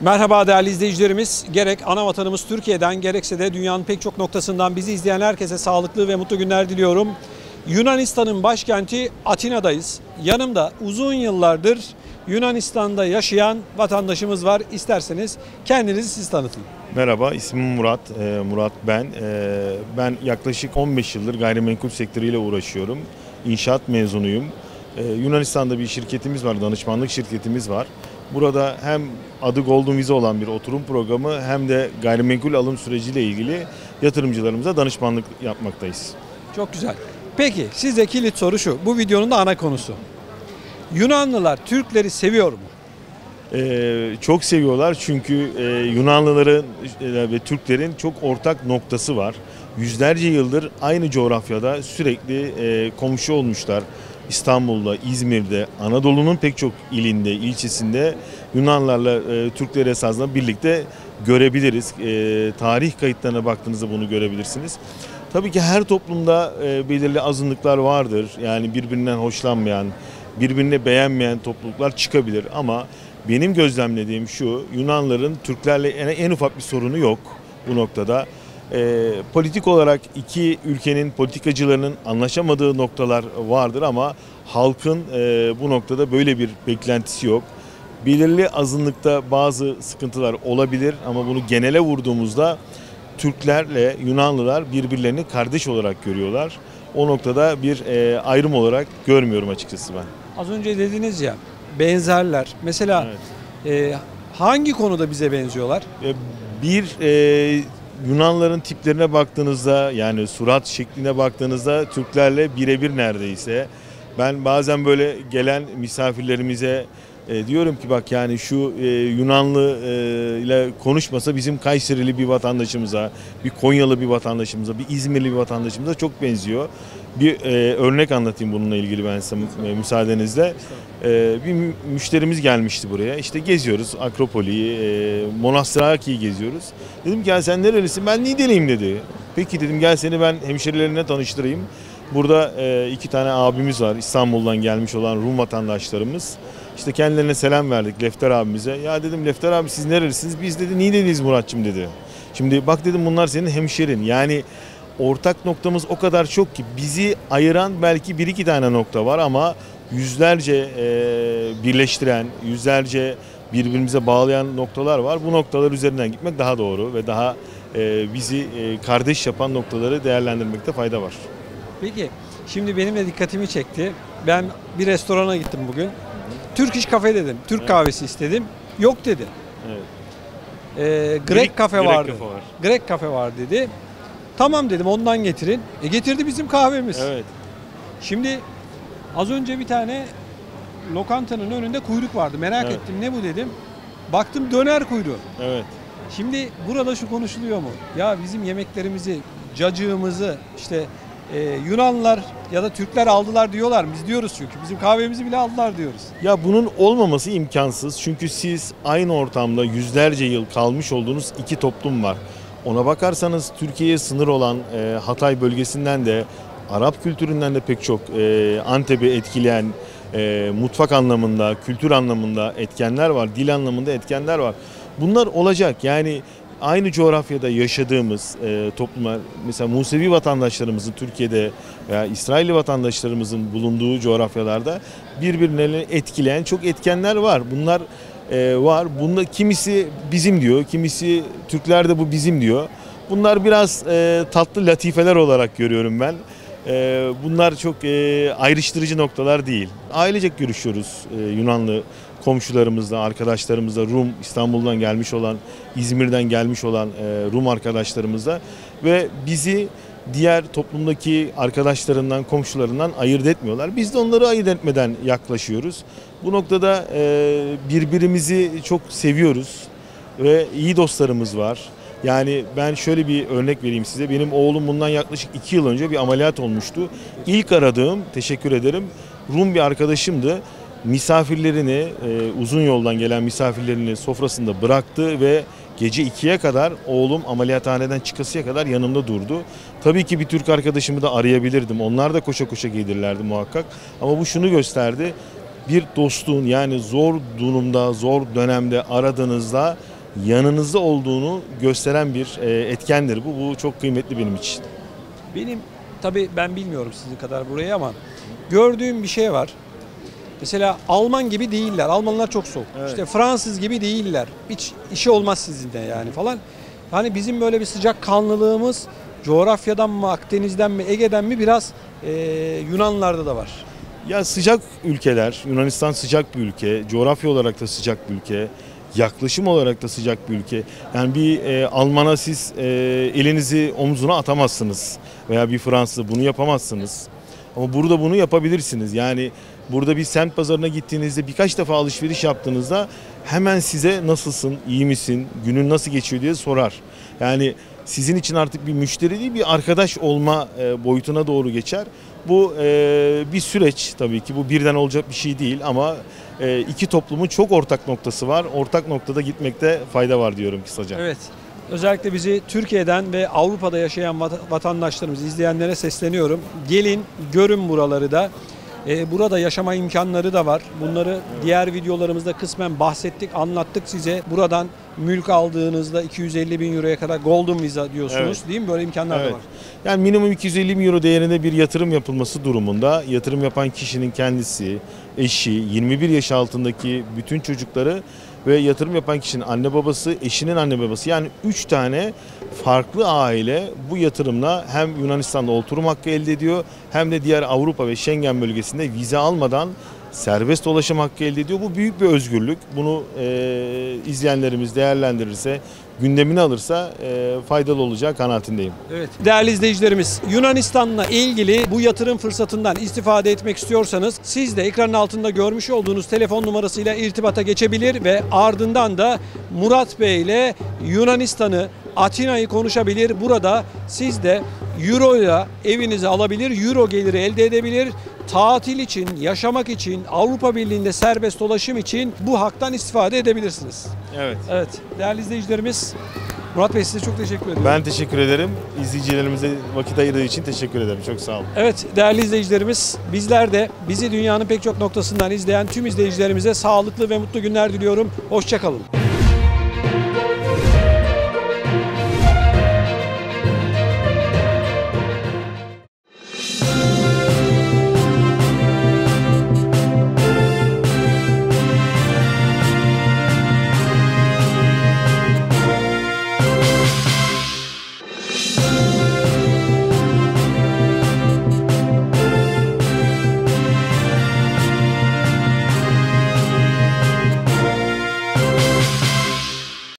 Merhaba değerli izleyicilerimiz. Gerek ana vatanımız Türkiye'den gerekse de dünyanın pek çok noktasından bizi izleyen herkese sağlıklı ve mutlu günler diliyorum. Yunanistan'ın başkenti Atina'dayız. Yanımda uzun yıllardır Yunanistan'da yaşayan vatandaşımız var. İsterseniz kendinizi siz tanıtın. Merhaba, ismim Murat. Murat ben. Ben yaklaşık 15 yıldır gayrimenkul sektörüyle uğraşıyorum. İnşaat mezunuyum. Yunanistan'da bir şirketimiz var, danışmanlık şirketimiz var. Burada hem adı Golden Visa olan bir oturum programı hem de gayrimenkul alım süreciyle ilgili yatırımcılarımıza danışmanlık yapmaktayız. Çok güzel. Peki size kilit soru şu. Bu videonun da ana konusu. Yunanlılar Türkleri seviyor mu? Çok seviyorlar çünkü Yunanlıların ve Türklerin çok ortak noktası var. Yüzlerce yıldır aynı coğrafyada sürekli komşu olmuşlar. İstanbul'da, İzmir'de, Anadolu'nun pek çok ilinde, ilçesinde Yunanlarla Türkleri esasında birlikte görebiliriz. Tarih kayıtlarına baktığınızda bunu görebilirsiniz. Tabii ki her toplumda belirli azınlıklar vardır. Yani birbirinden hoşlanmayan, birbirini beğenmeyen topluluklar çıkabilir ama benim gözlemlediğim şu, Yunanların Türklerle en ufak bir sorunu yok bu noktada. Politik olarak iki ülkenin politikacılarının anlaşamadığı noktalar vardır ama halkın bu noktada böyle bir beklentisi yok. Belirli azınlıkta bazı sıkıntılar olabilir ama bunu genele vurduğumuzda Türklerle Yunanlılar birbirlerini kardeş olarak görüyorlar. O noktada bir ayrım olarak görmüyorum açıkçası ben. Az önce dediniz ya, benzerler. Mesela hangi konuda bize benziyorlar? Yunanların tiplerine baktığınızda, yani surat şekline baktığınızda Türklerle birebir neredeyse. Ben bazen böyle gelen misafirlerimize diyorum ki bak yani şu Yunanlı ile konuşmasa bizim Kayserili bir vatandaşımıza, bir Konyalı bir vatandaşımıza, bir İzmirli bir vatandaşımıza çok benziyor. Bir örnek anlatayım bununla ilgili ben size müsaadenizle. Bir müşterimiz gelmişti buraya. İşte geziyoruz Akropoli'yi, Monastraki'yi geziyoruz. Dedim ki ya sen nerelisin? Ben Niğdeliyim dedi. Peki dedim gel seni ben hemşerilerine tanıştırayım. Burada iki tane abimiz var İstanbul'dan gelmiş olan Rum vatandaşlarımız. İşte kendilerine selam verdik Lefter abimize. Ya dedim Lefter abi siz nerelisiniz? Biz dedi Niğdeliyiz Muratçım dedi. Şimdi bak dedim bunlar senin hemşerin. Yani ortak noktamız o kadar çok ki bizi ayıran belki bir iki tane nokta var ama yüzlerce birleştiren, yüzlerce birbirimize bağlayan noktalar var. Bu noktalar üzerinden gitmek daha doğru ve daha bizi kardeş yapan noktaları değerlendirmekte fayda var. Peki şimdi benim de dikkatimi çekti. Ben bir restorana gittim bugün. Türk İş Kafe dedim. Türk kahvesi istedim. Yok dedi. Evet. Grek kafe vardı. Kafe var. Grek kafe var dedi. Tamam dedim ondan getirin. Getirdi bizim kahvemiz. Evet. Şimdi az önce bir tane lokantanın önünde kuyruk vardı. Merak ettim ne bu dedim. Baktım döner kuyruğu. Evet. Şimdi burada şu konuşuluyor mu? Ya bizim yemeklerimizi, cacığımızı işte Yunanlılar ya da Türkler aldılar diyorlar. Biz diyoruz çünkü. Bizim kahvemizi bile aldılar diyoruz. Ya bunun olmaması imkansız. Çünkü siz aynı ortamda yüzlerce yıl kalmış olduğunuz iki toplum var. Ona bakarsanız Türkiye'ye sınır olan Hatay bölgesinden de Arap kültüründen de pek çok Antep'i etkileyen mutfak anlamında, kültür anlamında etkenler var. Dil anlamında etkenler var. Bunlar olacak. Yani aynı coğrafyada yaşadığımız toplumlar, mesela Musevi vatandaşlarımızın Türkiye'de veya İsrailli vatandaşlarımızın bulunduğu coğrafyalarda birbirlerini etkileyen çok etkenler var. Bunlar var. Bunda kimisi bizim diyor, kimisi Türkler de bu bizim diyor. Bunlar biraz tatlı latifeler olarak görüyorum ben. Bunlar çok ayrıştırıcı noktalar değil. Ailecek görüşüyoruz Yunanlı komşularımızla, arkadaşlarımızla, Rum, İstanbul'dan gelmiş olan, İzmir'den gelmiş olan Rum arkadaşlarımızla ve bizi diğer toplumdaki arkadaşlarından, komşularından ayırt etmiyorlar. Biz de onları ayırt etmeden yaklaşıyoruz. Bu noktada birbirimizi çok seviyoruz ve iyi dostlarımız var. Yani ben şöyle bir örnek vereyim size. Benim oğlum bundan yaklaşık 2 yıl önce bir ameliyat olmuştu. İlk aradığım, teşekkür ederim, Rum bir arkadaşımdı. Misafirlerini, uzun yoldan gelen misafirlerini sofrasında bıraktı ve gece 2'ye kadar oğlum ameliyathaneden çıkasıya kadar yanımda durdu. Tabii ki bir Türk arkadaşımı da arayabilirdim. Onlar da koşa koşa gelirlerdi muhakkak. Ama bu şunu gösterdi. Bir dostluğun, yani zor durumda, zor dönemde aradığınızda yanınızda olduğunu gösteren bir etkendir bu. Bu çok kıymetli benim için. Benim tabii ben bilmiyorum sizin kadar burayı ama gördüğüm bir şey var. Mesela Alman gibi değiller. Almanlar çok soğuk. Evet. İşte Fransız gibi değiller. Hiç işi olmaz sizinle yani falan. Hani bizim böyle bir sıcak kanlılığımız coğrafyadan mı, Akdeniz'den mi, Ege'den mi biraz Yunanlarda da var. Ya sıcak ülkeler, Yunanistan sıcak bir ülke, coğrafya olarak da sıcak bir ülke, yaklaşım olarak da sıcak bir ülke. Yani bir Alman'a siz elinizi omzuna atamazsınız veya bir Fransız bunu yapamazsınız. Ama burada bunu yapabilirsiniz. Yani burada bir semt pazarına gittiğinizde birkaç defa alışveriş yaptığınızda hemen size nasılsın, iyi misin, günün nasıl geçiyor diye sorar. Yani sizin için artık bir müşteri değil bir arkadaş olma boyutuna doğru geçer. Bu bir süreç tabii ki bu birden olacak bir şey değil ama iki toplumun çok ortak noktası var. Ortak noktada gitmekte fayda var diyorum kısaca. Evet. Özellikle bizi Türkiye'den ve Avrupa'da yaşayan vatandaşlarımız, izleyenlere sesleniyorum. Gelin, görün buraları da. Burada yaşama imkanları da var. Bunları diğer videolarımızda kısmen bahsettik, anlattık size. Buradan mülk aldığınızda 250 bin euroya kadar Golden Visa diyorsunuz, değil mi? Böyle imkanlar da var. Yani minimum 250 bin euro değerinde bir yatırım yapılması durumunda yatırım yapan kişinin kendisi, eşi, 21 yaş altındaki bütün çocukları ve yatırım yapan kişinin anne babası, eşinin anne babası yani 3 tane farklı aile bu yatırımla hem Yunanistan'da oturum hakkı elde ediyor hem de diğer Avrupa ve Schengen bölgesinde vize almadan serbest dolaşım hakkı elde ediyor. Bu büyük bir özgürlük. Bunu izleyenlerimiz değerlendirirse, gündemine alırsa faydalı olacağı kanaatindeyim. Evet. Değerli izleyicilerimiz, Yunanistan'la ilgili bu yatırım fırsatından istifade etmek istiyorsanız siz de ekranın altında görmüş olduğunuz telefon numarasıyla irtibata geçebilir ve ardından da Murat Bey ile Yunanistan'ı, Atina'yı konuşabilir. Burada siz de Euro ile evinizi alabilir, Euro geliri elde edebilir. Tatil için, yaşamak için, Avrupa Birliği'nde serbest dolaşım için bu haktan istifade edebilirsiniz. Evet. Evet, değerli izleyicilerimiz, Murat Bey size çok teşekkür ediyorum. Ben teşekkür ederim. İzleyicilerimize vakit ayırdığı için teşekkür ederim. Çok sağ olun. Evet, değerli izleyicilerimiz, bizler de bizi dünyanın pek çok noktasından izleyen tüm izleyicilerimize sağlıklı ve mutlu günler diliyorum. Hoşça kalın.